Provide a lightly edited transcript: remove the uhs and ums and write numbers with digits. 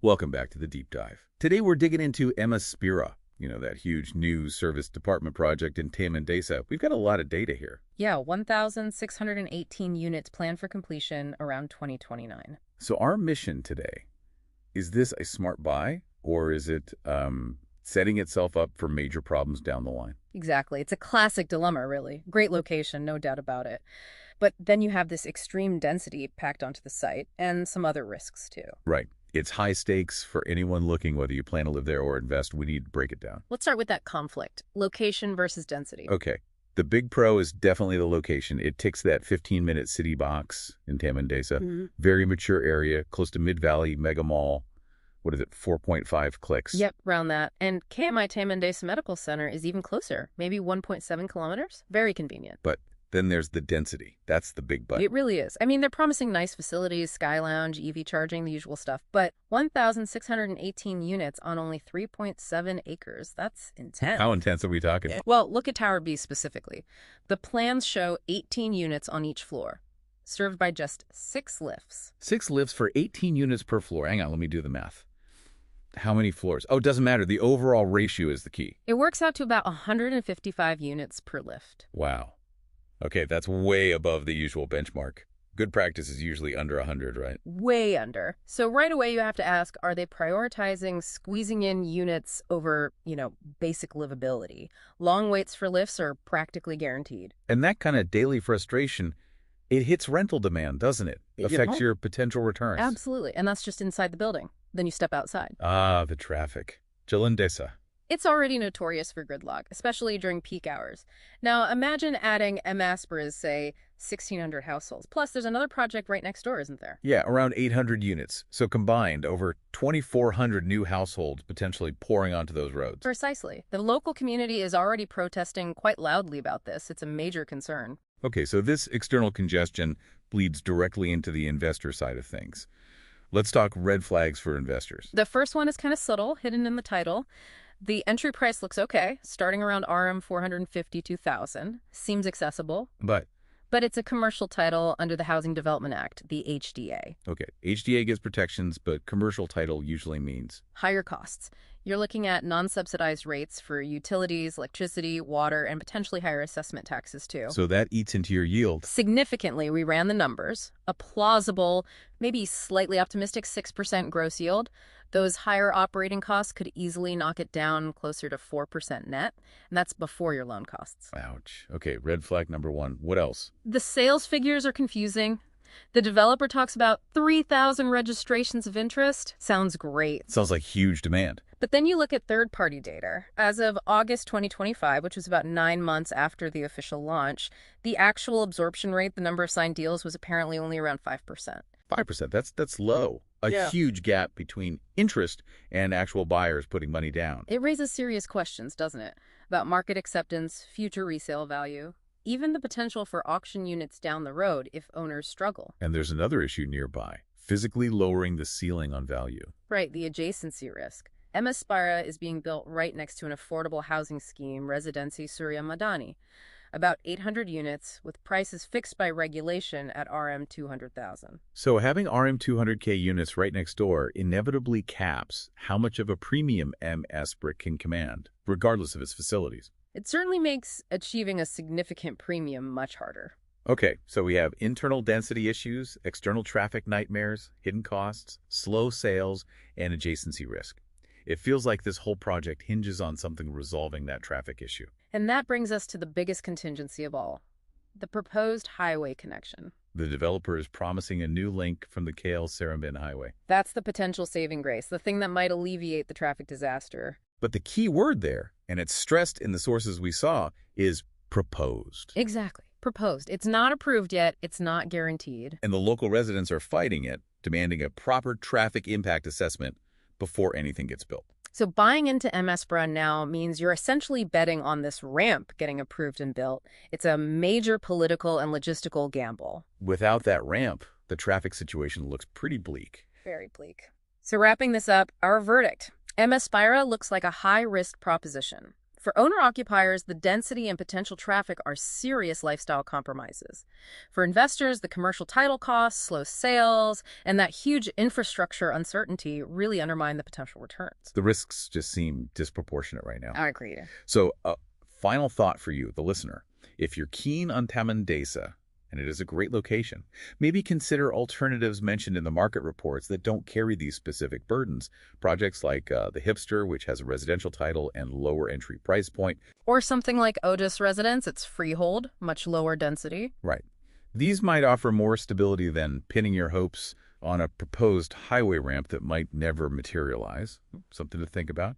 Welcome back to the Deep Dive. Today we're digging into M Aspira, that huge new service department project in Taman Desa. We've got a lot of data here. Yeah, 1,618 units planned for completion around 2029. So our mission today, is this a smart buy or is it setting itself up for major problems down the line? Exactly. It's a classic dilemma, really. Great location, no doubt about it. But then you have this extreme density packed onto the site and some other risks, too. Right. It's high stakes for anyone looking, whether you plan to live there or invest. We need to break it down. Let's start with that conflict, location versus density. Okay. The big pro is definitely the location. It ticks that 15-minute city box in Taman Desa. Very mature area, close to Mid-Valley, mega mall. What is it, 4.5 clicks? Yep, around that. And KMI Taman Desa Medical Center is even closer, maybe 1.7 kilometers. Very convenient. But then there's the density. That's the big but. It really is. I mean, they're promising nice facilities, Sky Lounge, EV charging, the usual stuff. But 1,618 units on only 3.7 acres. That's intense. How intense are we talking? Well, look at Tower B specifically. The plans show 18 units on each floor, served by just 6 lifts. 6 lifts for 18 units per floor. Hang on, let me do the math. How many floors? Oh, it doesn't matter. The overall ratio is the key. It works out to about 155 units per lift. Wow. Okay, that's way above the usual benchmark. Good practice is usually under 100, right? Way under. So right away you have to ask, are they prioritizing squeezing in units over, basic livability? Long waits for lifts are practically guaranteed. And that kind of daily frustration, it hits rental demand, doesn't it? Affects your potential returns. Absolutely. And that's just inside the building. Then you step outside. Ah, the traffic. Jalan Desa. It's already notorious for gridlock, especially during peak hours. Now, imagine adding M Aspira's, say, 1,600 households. Plus, there's another project right next door, isn't there? Yeah, around 800 units. So combined, over 2,400 new households potentially pouring onto those roads. Precisely. The local community is already protesting quite loudly about this. It's a major concern. Okay, so this external congestion bleeds directly into the investor side of things. Let's talk red flags for investors. The first one is kind of subtle, hidden in the title. The entry price looks okay, starting around RM 452,000. Seems accessible. But it's a commercial title under the Housing Development Act, the HDA. Okay, HDA gives protections, but commercial title usually means higher costs. You're looking at non-subsidized rates for utilities, electricity, water, and potentially higher assessment taxes, too. So that eats into your yield. Significantly, we ran the numbers. A plausible, maybe slightly optimistic 6% gross yield. Those higher operating costs could easily knock it down closer to 4% net, and that's before your loan costs. Ouch. Okay, red flag number 1. What else? The sales figures are confusing. The developer talks about 3,000 registrations of interest. Sounds great. Sounds like huge demand. But then you look at third-party data. As of August 2025, which was about 9 months after the official launch, the actual absorption rate, the number of signed deals, was apparently only around 5%. 5%, that's low. A huge gap between interest and actual buyers putting money down. It raises serious questions, doesn't it? About market acceptance, future resale value, even the potential for auction units down the road if owners struggle. And there's another issue nearby, physically lowering the ceiling on value. Right, the adjacency risk. M Aspira is being built right next to an affordable housing scheme, Residency Surya Madani. About 800 units, with prices fixed by regulation at RM 200,000. So having RM 200K units right next door inevitably caps how much of a premium M Aspira can command, regardless of its facilities. It certainly makes achieving a significant premium much harder. Okay, so we have internal density issues, external traffic nightmares, hidden costs, slow sales, and adjacency risk. It feels like this whole project hinges on something resolving that traffic issue. And that brings us to the biggest contingency of all, the proposed highway connection. The developer is promising a new link from the KL-Seremban highway. That's the potential saving grace, the thing that might alleviate the traffic disaster. But the key word there, and it's stressed in the sources we saw, is proposed. Exactly. Proposed. It's not approved yet. It's not guaranteed. And the local residents are fighting it, demanding a proper traffic impact assessment before anything gets built. So buying into M Aspira now means you're essentially betting on this ramp getting approved and built. It's a major political and logistical gamble. Without that ramp, the traffic situation looks pretty bleak. Very bleak. So wrapping this up, our verdict. M Aspira looks like a high-risk proposition. For owner-occupiers, the density and potential traffic are serious lifestyle compromises. For investors, the commercial title costs, slow sales, and that huge infrastructure uncertainty really undermine the potential returns. The risks just seem disproportionate right now. I agree. So, final thought for you, the listener. If you're keen on Taman Desa, and it is a great location, maybe consider alternatives mentioned in the market reports that don't carry these specific burdens. Projects like the Hipster, which has a residential title and lower entry price point. Or something like Otis Residence, it's freehold, much lower density. Right. These might offer more stability than pinning your hopes on a proposed highway ramp that might never materialize. Something to think about.